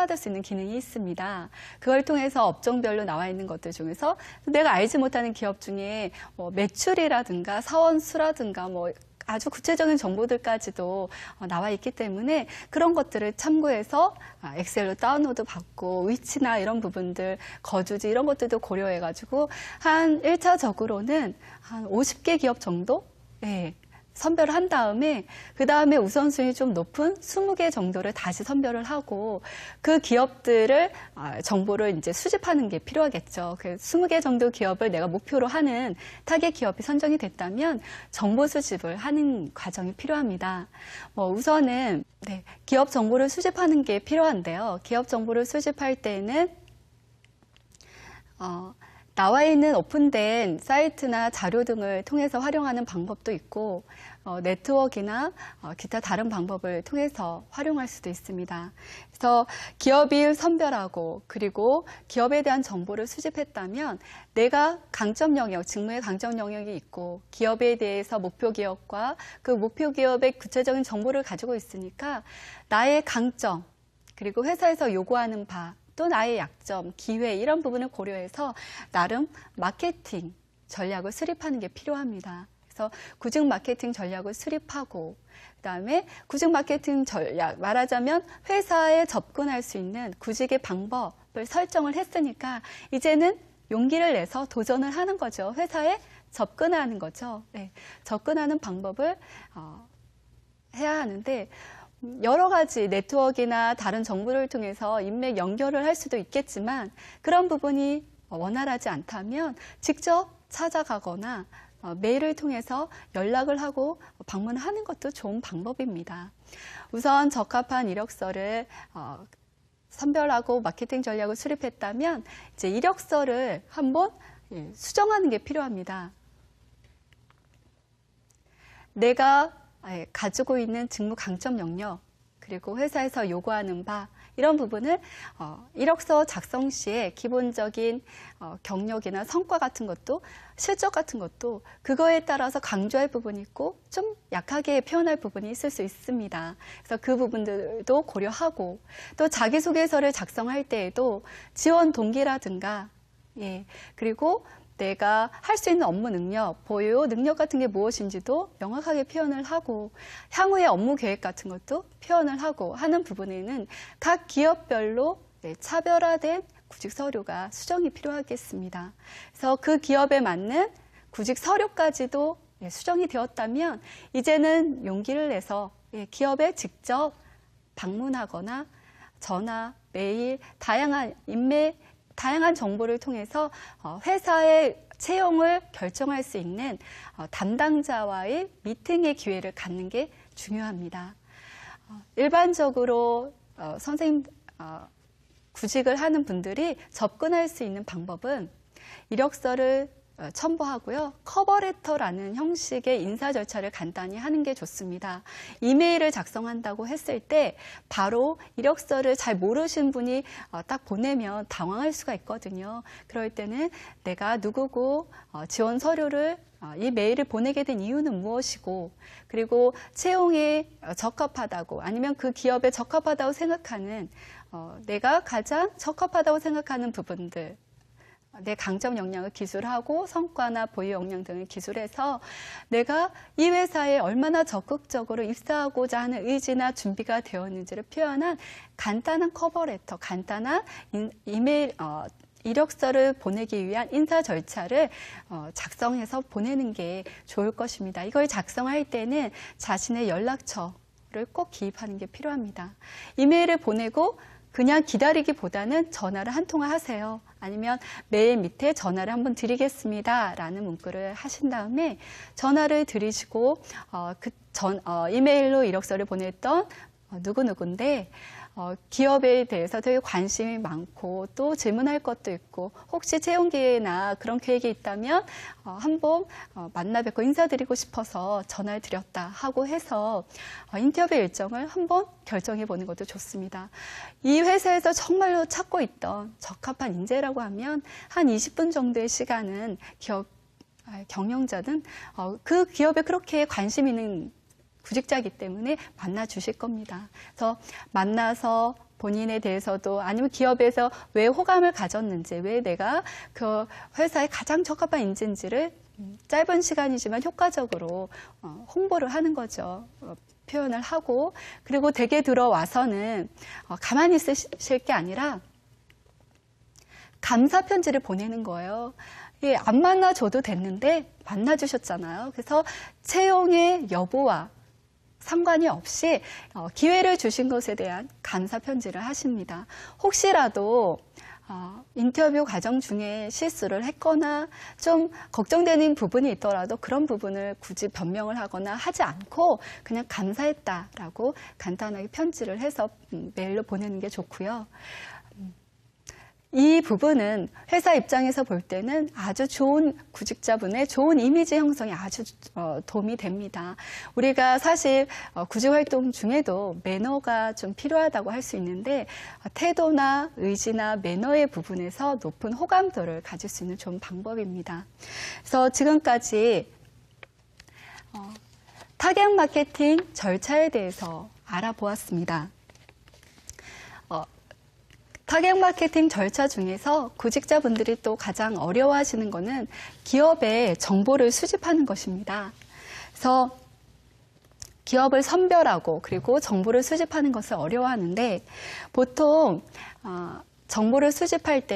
다운받을 수 있는 기능이 있습니다. 그걸 통해서 업종별로 나와 있는 것들 중에서 내가 알지 못하는 기업 중에 매출이라든가 사원 수라든가 아주 구체적인 정보들까지도 나와 있기 때문에 그런 것들을 참고해서 엑셀로 다운로드 받고 위치나 이런 부분들, 거주지 이런 것들도 고려해가지고 한 1차적으로는 한 50개 기업 정도? 네. 선별을 한 다음에 그 다음에 우선순위 좀 높은 20개 정도를 다시 선별을 하고 그 기업들을 정보를 이제 수집하는 게 필요하겠죠. 그 20개 정도 기업을 내가 목표로 하는 타겟 기업이 선정이 됐다면 정보 수집을 하는 과정이 필요합니다. 우선은 기업 정보를 수집하는 게 필요한데요. 기업 정보를 수집할 때는 나와 있는 오픈된 사이트나 자료 등을 통해서 활용하는 방법도 있고 네트워크나 기타 다른 방법을 통해서 활용할 수도 있습니다. 그래서 기업을 선별하고 그리고 기업에 대한 정보를 수집했다면 내가 강점 영역, 직무의 강점 영역이 있고 기업에 대해서 목표 기업과 그 목표 기업의 구체적인 정보를 가지고 있으니까 나의 강점 그리고 회사에서 요구하는 바 또 나의 약점, 기회 이런 부분을 고려해서 나름 마케팅 전략을 수립하는 게 필요합니다. 그래서 구직 마케팅 전략을 수립하고 그다음에 구직 마케팅 전략 말하자면 회사에 접근할 수 있는 구직의 방법을 설정을 했으니까 이제는 용기를 내서 도전을 하는 거죠. 회사에 접근하는 거죠. 네, 접근하는 방법을 해야 하는데 여러 가지 네트워크나 다른 정보를 통해서 인맥 연결을 할 수도 있겠지만 그런 부분이 원활하지 않다면 직접 찾아가거나 메일을 통해서 연락을 하고 방문하는 것도 좋은 방법입니다. 우선 적합한 이력서를 선별하고 마케팅 전략을 수립했다면 이제 이력서를 한번 수정하는 게 필요합니다. 내가 가지고 있는 직무 강점 영역 그리고 회사에서 요구하는 바 이런 부분을 이력서 작성 시에 기본적인 경력이나 성과 같은 것도 실적 같은 것도 그거에 따라서 강조할 부분이 있고 좀 약하게 표현할 부분이 있을 수 있습니다. 그래서 그 부분들도 고려하고 또 자기소개서를 작성할 때에도 지원 동기라든가 그리고 내가 할 수 있는 업무 능력, 보유 능력 같은 게 무엇인지도 명확하게 표현을 하고 향후의 업무 계획 같은 것도 표현을 하고 하는 부분에는 각 기업별로 차별화된 구직 서류가 수정이 필요하겠습니다. 그래서 그 기업에 맞는 구직 서류까지도 수정이 되었다면 이제는 용기를 내서 기업에 직접 방문하거나 전화, 메일, 다양한 정보를 통해서 회사의 채용을 결정할 수 있는 담당자와의 미팅의 기회를 갖는 게 중요합니다. 일반적으로 선생님 구직을 하는 분들이 접근할 수 있는 방법은 이력서를 첨부하고요. 커버레터라는 형식의 인사 절차를 간단히 하는 게 좋습니다. 이메일을 작성한다고 했을 때 바로 이력서를 잘 모르신 분이 딱 보내면 당황할 수가 있거든요. 그럴 때는 내가 누구고 지원 서류를 이 메일을 보내게 된 이유는 무엇이고 그리고 채용에 적합하다고 아니면 그 기업에 적합하다고 생각하는 내가 가장 적합하다고 생각하는 부분들 내 강점 역량을 기술하고 성과나 보유 역량 등을 기술해서 내가 이 회사에 얼마나 적극적으로 입사하고자 하는 의지나 준비가 되었는지를 표현한 간단한 커버레터, 간단한 이메일, 이력서를 보내기 위한 인사 절차를 작성해서 보내는 게 좋을 것입니다. 이걸 작성할 때는 자신의 연락처를 꼭 기입하는 게 필요합니다. 이메일을 보내고 그냥 기다리기보다는 전화를 한 통화 하세요. 아니면 메일 밑에 전화를 한번 드리겠습니다. 라는 문구를 하신 다음에 전화를 드리시고 이메일로 이력서를 보냈던 누구누구인데 기업에 대해서 되게 관심이 많고 또 질문할 것도 있고 혹시 채용 기회나 그런 계획이 있다면 한번 만나 뵙고 인사드리고 싶어서 전화를 드렸다 하고 해서 인터뷰 일정을 한번 결정해 보는 것도 좋습니다. 이 회사에서 정말로 찾고 있던 적합한 인재라고 하면 한 20분 정도의 시간은 경영자는 그 기업에 그렇게 관심 있는 구직자이기 때문에 만나 주실 겁니다. 그래서 만나서 본인에 대해서도 아니면 기업에서 왜 호감을 가졌는지, 왜 내가 그 회사의 가장 적합한 인재인지를 짧은 시간이지만 효과적으로 홍보를 하는 거죠. 표현을 하고, 그리고 댁에 들어와서는 가만히 있으실 게 아니라 감사 편지를 보내는 거예요. 예, 안 만나줘도 됐는데 만나주셨잖아요. 그래서 채용의 여부와 상관이 없이 기회를 주신 것에 대한 감사 편지를 하십니다. 혹시라도 인터뷰 과정 중에 실수를 했거나 좀 걱정되는 부분이 있더라도 그런 부분을 굳이 변명을 하거나 하지 않고 그냥 감사했다라고 간단하게 편지를 해서 메일로 보내는 게 좋고요. 이 부분은 회사 입장에서 볼 때는 아주 좋은 구직자분의 좋은 이미지 형성에 아주 도움이 됩니다. 우리가 사실 구직 활동 중에도 매너가 좀 필요하다고 할 수 있는데 태도나 의지나 매너의 부분에서 높은 호감도를 가질 수 있는 좋은 방법입니다. 그래서 지금까지 타격 마케팅 절차에 대해서 알아보았습니다. 타겟 마케팅 절차 중에서 구직자분들이 또 가장 어려워하시는 것은 기업의 정보를 수집하는 것입니다. 그래서 기업을 선별하고 그리고 정보를 수집하는 것을 어려워하는데 보통 정보를 수집할 때